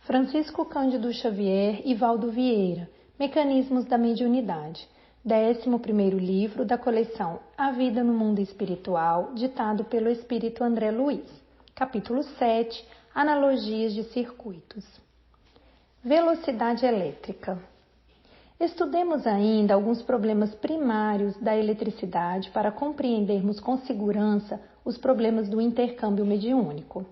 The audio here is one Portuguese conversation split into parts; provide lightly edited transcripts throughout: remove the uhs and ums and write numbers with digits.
Francisco Cândido Xavier e Valdo Vieira, Mecanismos da Mediunidade, 11º livro da coleção A Vida no Mundo Espiritual, ditado pelo Espírito André Luiz, capítulo 7, Analogias de Circuitos. Velocidade elétrica. Estudemos ainda alguns problemas primários da eletricidade para compreendermos com segurança os problemas do intercâmbio mediúnico.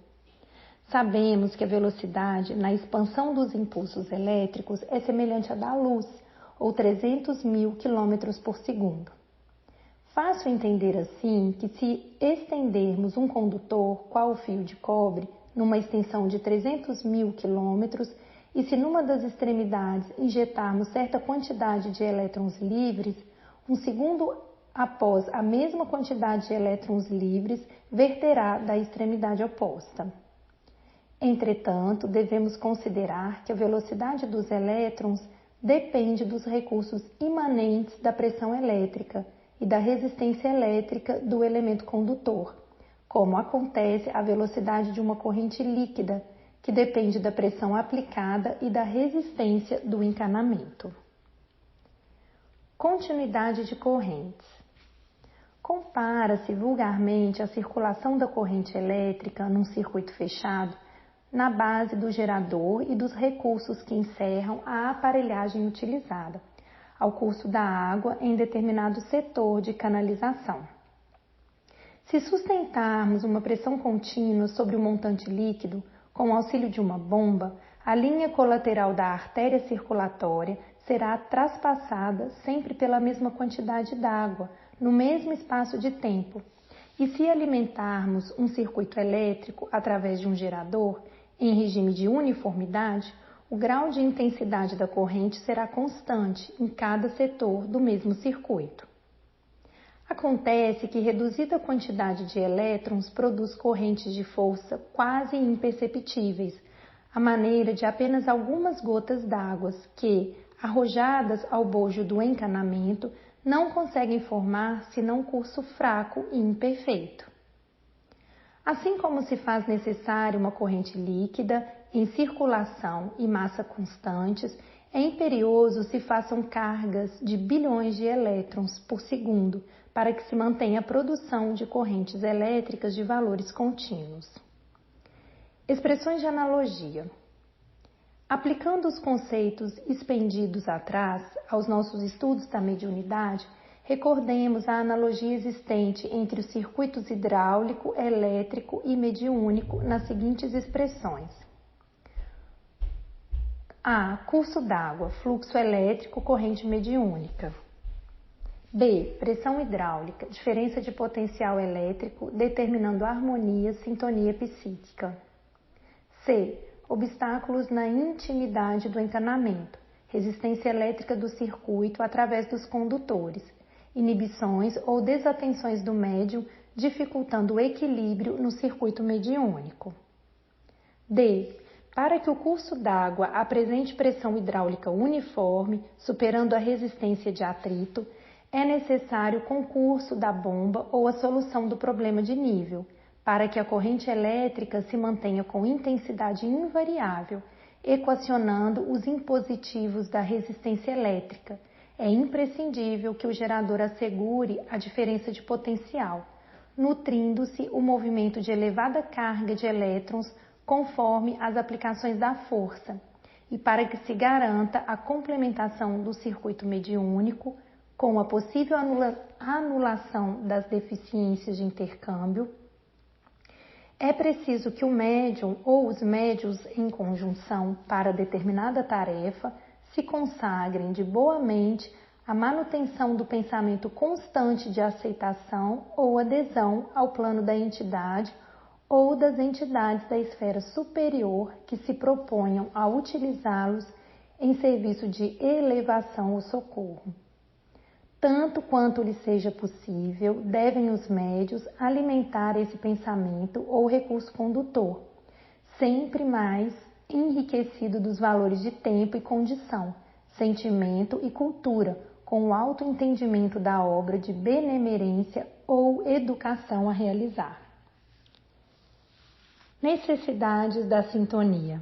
Sabemos que a velocidade na expansão dos impulsos elétricos é semelhante à da luz, ou 300.000 km por segundo. Fácil entender assim que se estendermos um condutor, qual o fio de cobre, numa extensão de 300.000 km, e se numa das extremidades injetarmos certa quantidade de elétrons livres, um segundo após a mesma quantidade de elétrons livres verterá da extremidade oposta. Entretanto, devemos considerar que a velocidade dos elétrons depende dos recursos imanentes da pressão elétrica e da resistência elétrica do elemento condutor, como acontece a velocidade de uma corrente líquida, que depende da pressão aplicada e da resistência do encanamento. Continuidade de correntes. Compara-se vulgarmente a circulação da corrente elétrica num circuito fechado na base do gerador e dos recursos que encerram a aparelhagem utilizada, ao curso da água em determinado setor de canalização. Se sustentarmos uma pressão contínua sobre o montante líquido, com o auxílio de uma bomba, a linha colateral da artéria circulatória será traspassada sempre pela mesma quantidade d'água, no mesmo espaço de tempo. E se alimentarmos um circuito elétrico através de um gerador, em regime de uniformidade, o grau de intensidade da corrente será constante em cada setor do mesmo circuito. Acontece que reduzida quantidade de elétrons produz correntes de força quase imperceptíveis, à maneira de apenas algumas gotas d'água que, arrojadas ao bojo do encanamento, não conseguem formar senão curso fraco e imperfeito. Assim como se faz necessária uma corrente líquida, em circulação e massa constantes, é imperioso se façam cargas de bilhões de elétrons por segundo para que se mantenha a produção de correntes elétricas de valores contínuos. Expressões de analogia. Aplicando os conceitos expendidos atrás aos nossos estudos da mediunidade, recordemos a analogia existente entre os circuitos hidráulico, elétrico e mediúnico nas seguintes expressões. A. Curso d'água, fluxo elétrico, corrente mediúnica. B. Pressão hidráulica, diferença de potencial elétrico, determinando harmonia, sintonia psíquica. C. Obstáculos na intimidade do encanamento, resistência elétrica do circuito através dos condutores, inibições ou desatenções do médium, dificultando o equilíbrio no circuito mediúnico. D. Para que o curso d'água apresente pressão hidráulica uniforme, superando a resistência de atrito, é necessário o concurso da bomba ou a solução do problema de nível, para que a corrente elétrica se mantenha com intensidade invariável, equacionando os impositivos da resistência elétrica. É imprescindível que o gerador assegure a diferença de potencial, nutrindo-se o movimento de elevada carga de elétrons conforme as aplicações da força, e para que se garanta a complementação do circuito mediúnico, com a possível anulação das deficiências de intercâmbio, é preciso que o médium ou os médiuns em conjunção para determinada tarefa se consagrem de boa mente à manutenção do pensamento constante de aceitação ou adesão ao plano da entidade ou das entidades da esfera superior que se proponham a utilizá-los em serviço de elevação ou socorro. Tanto quanto lhe seja possível, devem os médios alimentar esse pensamento ou recurso condutor, sempre mais enriquecido dos valores de tempo e condição, sentimento e cultura, com o autoentendimento da obra de benemerência ou educação a realizar. Necessidades da sintonia.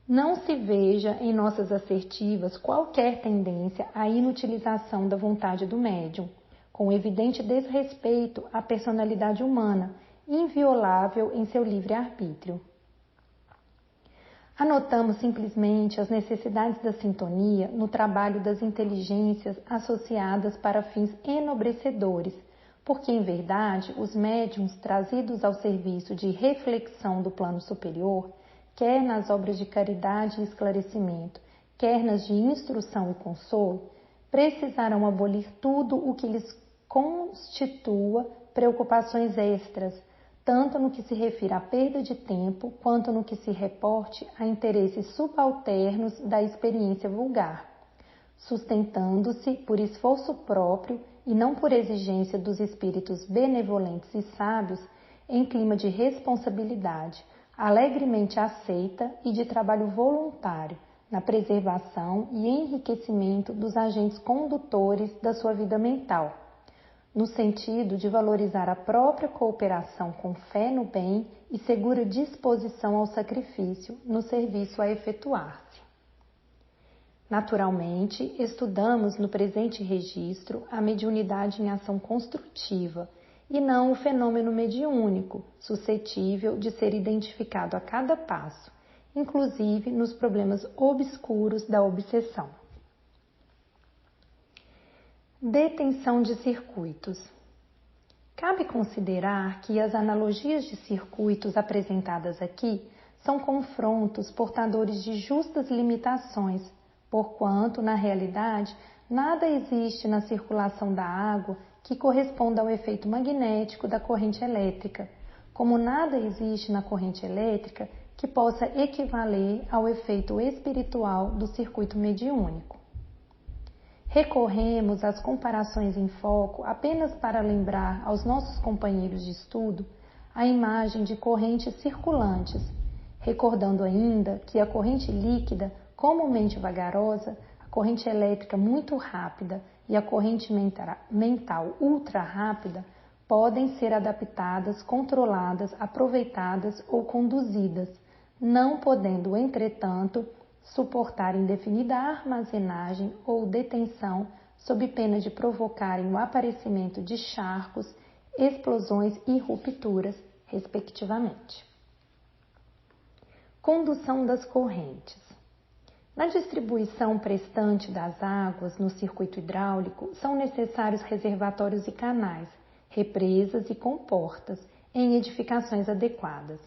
Não se veja em nossas assertivas qualquer tendência à inutilização da vontade do médium, com evidente desrespeito à personalidade humana, inviolável em seu livre-arbítrio. Anotamos simplesmente as necessidades da sintonia no trabalho das inteligências associadas para fins enobrecedores, porque, em verdade, os médiuns trazidos ao serviço de reflexão do plano superior, quer nas obras de caridade e esclarecimento, quer nas de instrução e consolo, precisarão abolir tudo o que lhes constitua preocupações extras, tanto no que se refere à perda de tempo, quanto no que se reporte a interesses subalternos da experiência vulgar, sustentando-se por esforço próprio e não por exigência dos espíritos benevolentes e sábios, em clima de responsabilidade, alegremente aceita e de trabalho voluntário, na preservação e enriquecimento dos agentes condutores da sua vida mental, no sentido de valorizar a própria cooperação com fé no bem e segura disposição ao sacrifício no serviço a efetuar-se. Naturalmente, estudamos no presente registro a mediunidade em ação construtiva e não o fenômeno mediúnico, suscetível de ser identificado a cada passo, inclusive nos problemas obscuros da obsessão. Detenção de circuitos. Cabe considerar que as analogias de circuitos apresentadas aqui são confrontos portadores de justas limitações, porquanto, na realidade, nada existe na circulação da água que corresponda ao efeito magnético da corrente elétrica, como nada existe na corrente elétrica que possa equivaler ao efeito espiritual do circuito mediúnico. Recorremos às comparações em foco apenas para lembrar aos nossos companheiros de estudo a imagem de correntes circulantes, recordando ainda que a corrente líquida, comumente vagarosa, a corrente elétrica muito rápida e a corrente mental ultra rápida podem ser adaptadas, controladas, aproveitadas ou conduzidas, não podendo, entretanto, suportar indefinida armazenagem ou detenção sob pena de provocarem o aparecimento de charcos, explosões e rupturas, respectivamente. Condução das correntes. Na distribuição prestante das águas no circuito hidráulico, são necessários reservatórios e canais, represas e comportas em edificações adequadas.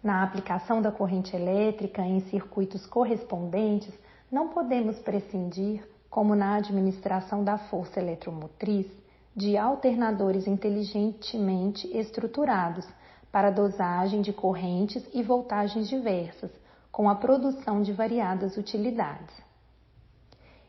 Na aplicação da corrente elétrica em circuitos correspondentes, não podemos prescindir, como na administração da força eletromotriz, de alternadores inteligentemente estruturados para dosagem de correntes e voltagens diversas, com a produção de variadas utilidades.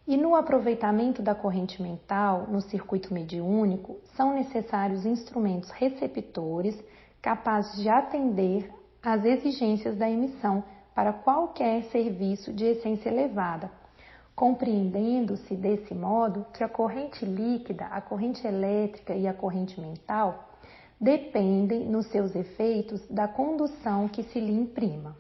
E no aproveitamento da corrente mental no circuito mediúnico, são necessários instrumentos receptores capazes de atender às exigências da emissão para qualquer serviço de essência elevada, compreendendo-se desse modo que a corrente líquida, a corrente elétrica e a corrente mental dependem nos seus efeitos da condução que se lhe imprima.